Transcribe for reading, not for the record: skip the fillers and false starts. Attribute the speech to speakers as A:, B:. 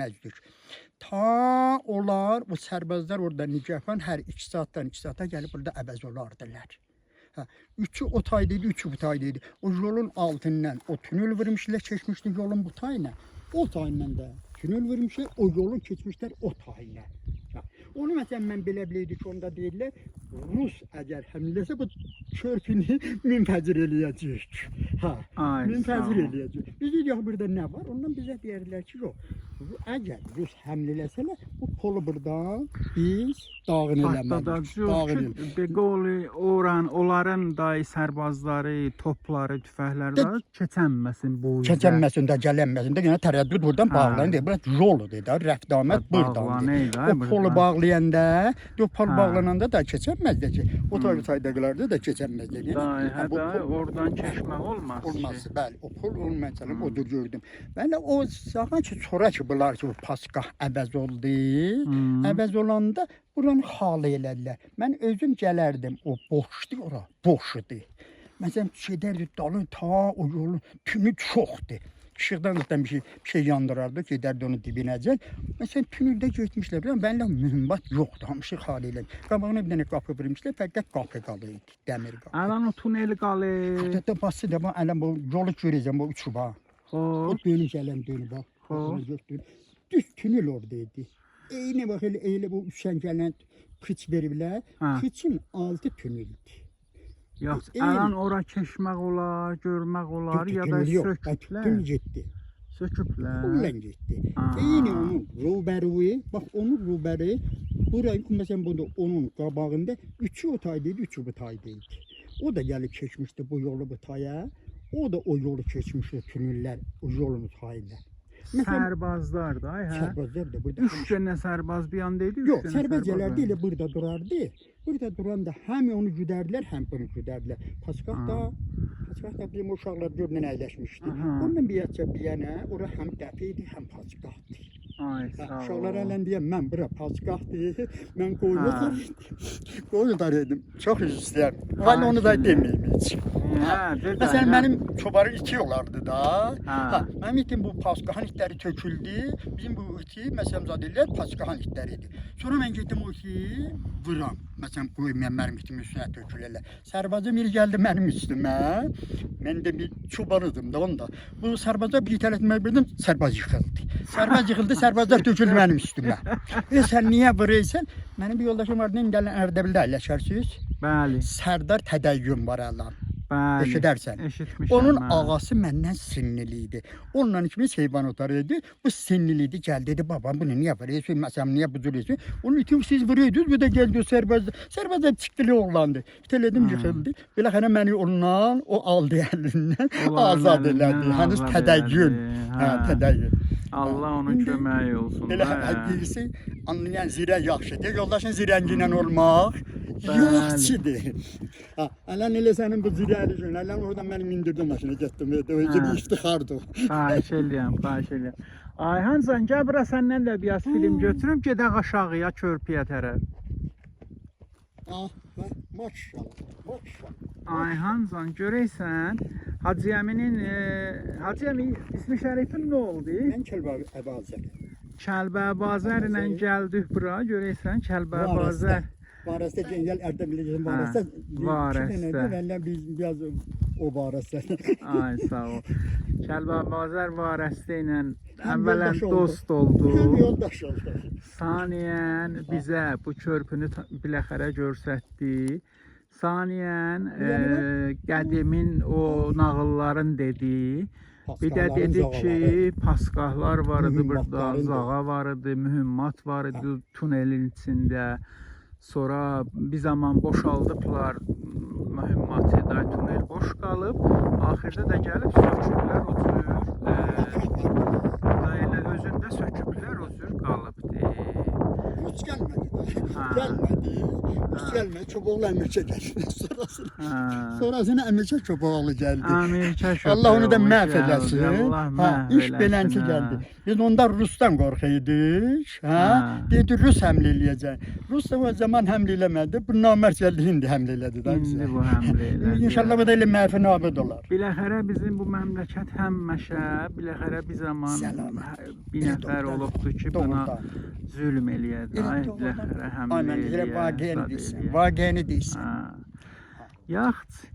A: Məzdük. Ta onlar, bu sərbazlar orada Nigahvan hər 2 saatdan 2 saata gəlib burada əvəz olardılar. Üçü o taydaydı, üçü bu taydaydı. O yolun altından o tünel vurmuşlar, keçmişdi yolun bu tayına. O tayından da tünel vurmuşlar, o yolu keçmişlər o tayına. Onu məsələn mən belə-biləydi ki, onda deyirlər, Rus əgər həmləsə bu körpünü münfəcir eləyəcək. Münfəcir eləyəcək. Biz deyirik, burada nə var? Ondan bizə deyirlər ki, yox. Əgər Rus həmləsələr, bu polu buradan biz dağın eləməliyik.
B: Beqoli, Oran, onların dahi sərbazları, topları, tüfəkləri keçənməsin bu üzrə.
A: Keçənməsin də, gələnməsin də, yəni tərəddüd buradan bağlayın deyir. Burası yoludur da, rəfdamət buradan deyir. O polu bağlayanda, o pol bağlananda da keçənməzdir ki. O taydaqlarda da keçənməzdir.
B: Oradan keçmək olmaz.
A: Olmaz, bəli. O pol olmayacaq, odur gördüm. Bəli, o zaman ki, sonra ki, bunlar ki, Paskah əvəz oldu. Əvəz olanda buranı xalı elədilər. Mən özüm gələrdim, o boşdur ora, boşdur. Məsələn, gedərdi dalı, ta o yolun tümü çoxdur. İşıqdan zaten bir şey yandırardı, gedərdi onun dibinəcək. Məsələn, tünüldə getmişlər, mənlə mühimmat yoxdur, hamısı xalı elədilər. Qabağına bir dənə qapı vermişlər, fəqət qapı qalıydı, dəmir qapı.
B: Ələn o tuneli qalı.
A: Hətta bası da, ələn bu yolu görəcəm, bu uçub ha. O dönüş ələn dönüb ha. Düz tünel oradaydı. Eyni bax elə bu üçən gələn kıç veriblər. Kıçın altı tüneldir.
B: Yox, ələn ora keçmək olar, görmək olar ya da söküblər.
A: Tünel getdi.
B: Söküblər.
A: Kullan getdi. Eyni onun rubəri, bax onun rubəri, burayı məsələn bunda onun qabağında üçü o taydaydı, üçü bu taydaydı. O da gəlib keçmişdi bu yolu bu taya. O da o yolu keçmişdi tünellər, o yolun tayında.
B: Sərbazlar da,
A: Sərbazlar da burada.
B: 3 dənə sərbaz bir yandaydı, 3
A: yox,
B: dənə
A: sərbazlar da elə burada durardı. Burada duranda həm onu güdərdilər, həm bunu güdərdilər. Paskahda bizim uşaqlar görünən əyləşmişdi. Ondan bir yana, ora həm dəfi idi, həm paskahdı.
B: Ay, sağ ol.
A: Uşaqlar ələn deyəm, mən bura paskahdı, mən qoyunu edim. Çox istəyəm. Mən onu da deməyim heç. Məsələn, mənim çobarı iti olardı da. Mənim itim bu paskahan itləri töküldü. Bizim bu iti, məsələn, zadilər paskahan itləridir. Sonra mən getdim o iti vuram. Məsələn, qoymayan mənim itimin üstünə tökülərlər. Sərbazım il gəldi mənim üstümə. Mən də bir çobanıdım da onda. Bu sərbaza bir itələtmək bildim, sərbaz yıxıldı. Sərbaz yıxıldı, sərbazlar töküldü mənim üstümə. Sən niyə vurursan? Mənim bir yoldaşım var, deyim, gələn Ərdəbildə əyləşərsiniz.
B: Bəli.
A: Sərdar Tədəyyün var əlan.
B: Bəli.
A: Eşidərsən. Onun ağası məndən sinirli idi. Onunla ikimiz heyvan otarıydı. Bu sinirli idi, gəldi dedi, babam bunu niyə vuruyorsun? Məsələn, niyə bu duruyorsun? Onun iti siz vuruyorsunuz, bu da gəldi o sərbazda. Sərbazda çıxdılı oğlandı. İtələdim, yıxıldı. Biləxənə məni ondan, o aldı əlindən, azad elədi. Hənuz Tədəyyün. Tədəyyün.
B: Allah onun köməyi olsun.
A: Belə birisi anlayan zirə yaxşıdır. Yoldaşın zirəngi ilə olmaq yaxşıdır. Ələn elə sənin bu zirəlisin. Ələn oradan məni mindirdim maşına getdim. Öyle bir iftixardır.
B: Xahiş eləyəm, xahiş eləyəm. Ayhancan, gəl bura səndən də biraz film götürüm, gedək aşağıya, körpüyə tərəf.
A: Maşallah, maşallah.
B: Ayhancan, görəysən, Hacı Əminin, Hacı Əmin ismi şərifin nə oldu?
A: Mən Kəlbəbazər.
B: Kəlbəbazər ilə gəldik bura, görəysən, Kəlbəbazər.
A: Varəstə gəl Ərdəbiləcəm, Varəstə.
B: Varəstə.
A: Məndən biraz o Varəstə.
B: Ay, sağ ol. Kəlbəbazər Varəstə ilə əvvələn dost oldu.
A: Həm yoldaş oldu.
B: Saniyən bizə bu körpünü biləxərə görsətdi. Saniyən qədimin o nağılların dediyi. Bir də dedi ki, paskahlar var idi burada, zağa var idi, mühimmat var idi tunelin içində. Sonra bir zaman boşaldıblar mühimmatı da, tunel boş qalıb. Axırda da gəlib söküblər o cür. Da elə özündə söküblər o cür qalıbdı.
A: Heç gəlmədi. Gəlmədi. Biz gəlmə, Çoboğlu Əmirçə gəldi.
B: Ha.
A: Sonrasını Əmirçə Çoboğlu gəldi.
B: Amerika
A: Allah onu da
B: şoförü
A: məhv
B: gəldi,
A: eləsin.
B: Allah
A: Ha,
B: məhv
A: iş
B: eləsin,
A: belənçi
B: ha.
A: gəldi. Biz onda Rusdan qorxuyduk. Ha?
B: Ha.
A: Dedi Rus həmlə eləyəcək. Rus da o zaman həmlə eləmədi. Bu namərd gəldi indi həmlə elədi də bizə.
B: İndi bu həmlə elədi.
A: İnşallah bu da elə məhfi nabid olar.
B: Biləxərə bizim bu məmləkət həmişə, biləxərə bir zaman
A: Səlamat.
B: bir nəfər olubdu ki, buna
A: Doğrudan.
B: zülm eləyədi. Ay, biləxərə həmlə
A: Aynen, elə
B: eləyər.
A: vaqeəni
B: zad
A: deyirsən.
B: eləyər.
A: Vaqeəni deyirsən.
B: Ha. Yaxşı.